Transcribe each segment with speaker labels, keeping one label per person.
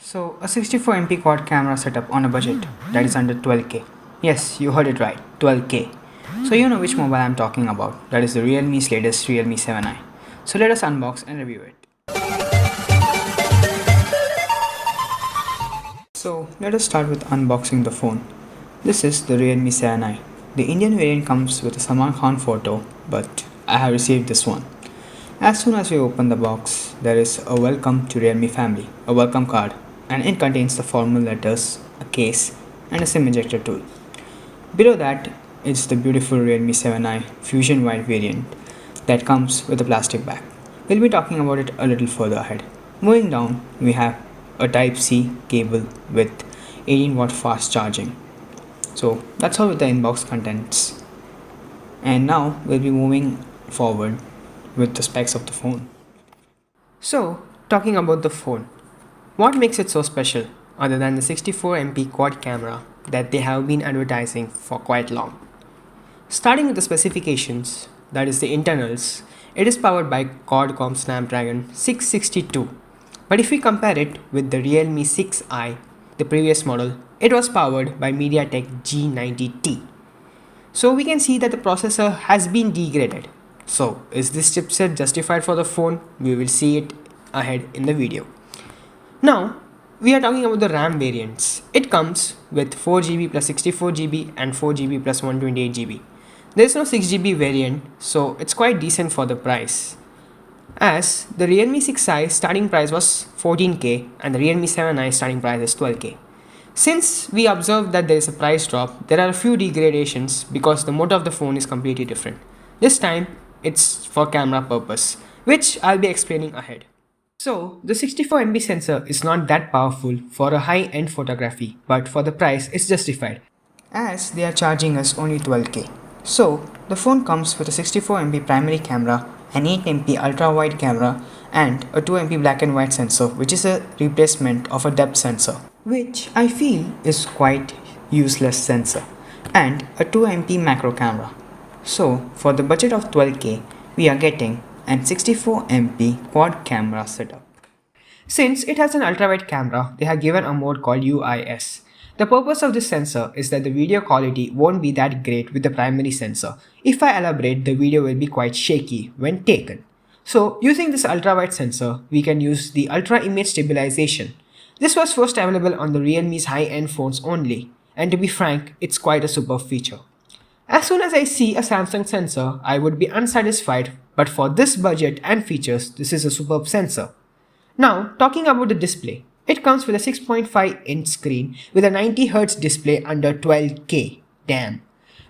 Speaker 1: So, a 64 MP quad camera setup on a budget that is under 12k. Yes, you heard it right, 12k. So, you know which mobile I'm talking about. That is the Realme's latest Realme 7i. So, let us unbox and review it. So, let us start with unboxing the phone. This is the Realme 7i. The Indian variant comes with a Salman Khan photo, but I have received this one. As soon as we open the box, there is a welcome to Realme family, a welcome card, and it contains the formal letters, a case, and a SIM ejector tool. Below that is the beautiful Realme 7i Fusion White variant that comes with a plastic bag. We'll be talking about it a little further ahead. Moving down, we have a Type-C cable with 18-watt fast charging. So that's all with the inbox contents. And now we'll be moving forward with the specs of the phone. So, talking about the phone, what makes it so special other than the 64 MP quad camera that they have been advertising for quite long? Starting with the specifications, that is the internals, it is powered by Qualcomm Snapdragon 662. But if we compare it with the Realme 6i, the previous model, it was powered by MediaTek G90T. So we can see that the processor has been degraded. So is this chipset justified for the phone? We will see it ahead in the video. Now we are talking about the RAM variants. It comes with 4GB plus 64GB and 4GB plus 128GB. There is no 6GB variant, so it's quite decent for the price. As the Realme 6i starting price was 14k and the Realme 7i starting price is 12k. Since we observed that there is a price drop, there are a few degradations because the motor of the phone is completely different. This time, it's for camera purpose, which I'll be explaining ahead. So, the 64 MP sensor is not that powerful for a high-end photography, but for the price, it's justified, as they are charging us only 12k. So, the phone comes with a 64 MP primary camera, an 8 MP ultra-wide camera, and a 2 MP black and white sensor, which is a replacement of a depth sensor, which I feel is quite useless sensor, and a 2 MP macro camera. So for the budget of 12k, we are getting an 64 MP quad camera setup. Since it has an ultra-wide camera, they have given a mode called UIS. The purpose of this sensor is that the video quality won't be that great with the primary sensor. If I elaborate, the video will be quite shaky when taken. So using this ultra-wide sensor, we can use the ultra image stabilization. This was first available on the Realme's high-end phones only, and to be frank, it's quite a superb feature. As soon as I see a Samsung sensor, I would be unsatisfied, but for this budget and features, this is a superb sensor. Now, talking about the display, it comes with a 6.5-inch screen with a 90Hz display under 12K, damn,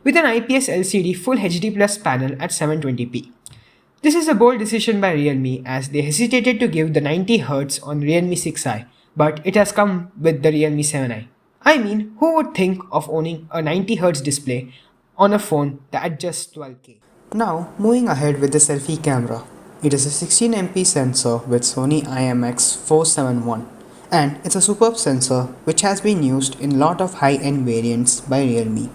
Speaker 1: with an IPS LCD Full HD Plus panel at 720p. This is a bold decision by Realme as they hesitated to give the 90Hz on Realme 6i, but it has come with the Realme 7i. I mean, who would think of owning a 90Hz display on a phone at just 12k? Now, moving ahead with the selfie camera. It is a 16 MP sensor with Sony IMX471, and it's a superb sensor which has been used in a lot of high-end variants by Realme.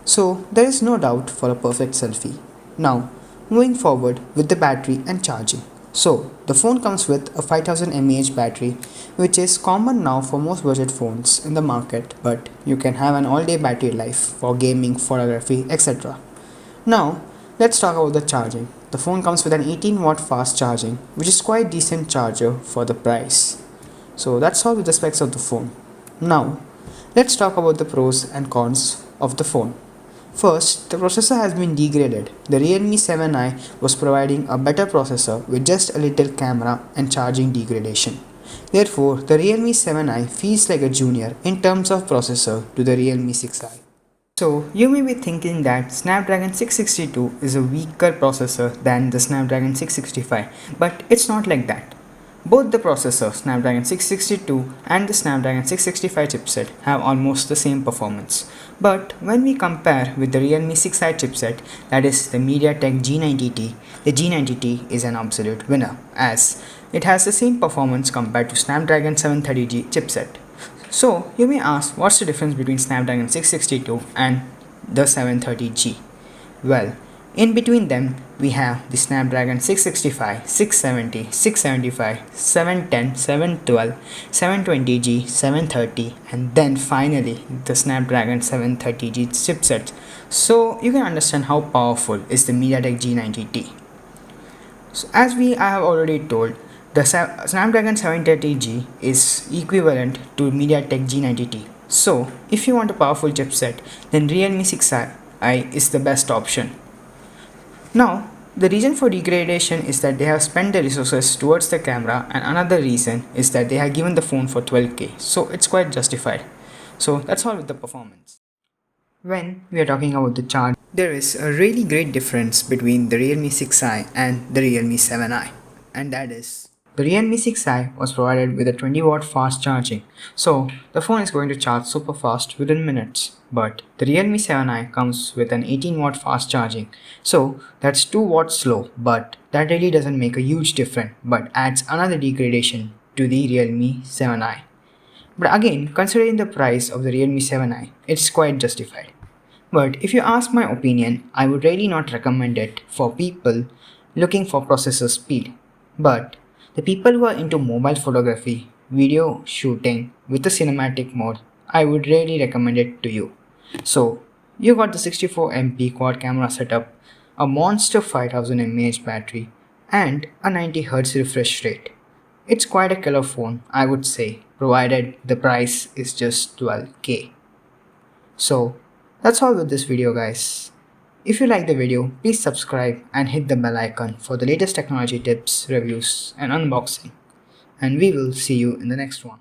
Speaker 1: So there is no doubt for a perfect selfie. Now, moving forward with the battery and charging. So the phone comes with a 5000 mAh battery, which is common now for most budget phones in the market, but you can have an all-day battery life for gaming, photography, etc. Now, let's talk about the charging. The phone comes with an 18-watt fast charging, which is quite decent charger for the price. So that's all with the specs of the phone. Now, let's talk about the pros and cons of the phone. First, the processor has been degraded. The Realme 7i was providing a better processor with just a little camera and charging degradation. Therefore, the Realme 7i feels like a junior in terms of processor to the Realme 6i. So, you may be thinking that Snapdragon 662 is a weaker processor than the Snapdragon 665, but it's not like that. Both the processor Snapdragon 662 and the Snapdragon 665 chipset have almost the same performance. But when we compare with the Realme 6i chipset, that is the MediaTek G90T, the G90T is an absolute winner as it has the same performance compared to Snapdragon 730G chipset. So you may ask, what's the difference between Snapdragon 662 and the 730G? Well, In between them, we have the Snapdragon 665, 670, 675, 710, 712, 720G, 730, and then finally the Snapdragon 730G chipset. So you can understand how powerful is the MediaTek G90T. So as I have already told, the Snapdragon 730G is equivalent to MediaTek G90T. So if you want a powerful chipset, then Realme 6i is the best option. Now, the reason for degradation is that they have spent the resources towards the camera, and another reason is that they have given the phone for 12K, so it's quite justified. So that's all with the performance. When we are talking about the charge, there is a really great difference between the Realme 6i and the Realme 7i, and that is the Realme 6i was provided with a 20-watt fast charging, so the phone is going to charge super fast within minutes. But the Realme 7i comes with an 18-watt fast charging, so that's 2 watts slow, but that really doesn't make a huge difference, but adds another degradation to the Realme 7i. But again, considering the price of the Realme 7i, it's quite justified. But if you ask my opinion, I would really not recommend it for people looking for processor speed. But the people who are into mobile photography, video shooting with a cinematic mode, I would really recommend it to you. So, you got the 64MP quad camera setup, a monster 5000 mAh battery, and a 90Hz refresh rate. It's quite a killer phone, I would say, provided the price is just 12K. So, that's all with this video, guys. If you like the video, please subscribe and hit the bell icon for the latest technology tips, reviews, and unboxing. And we will see you in the next one.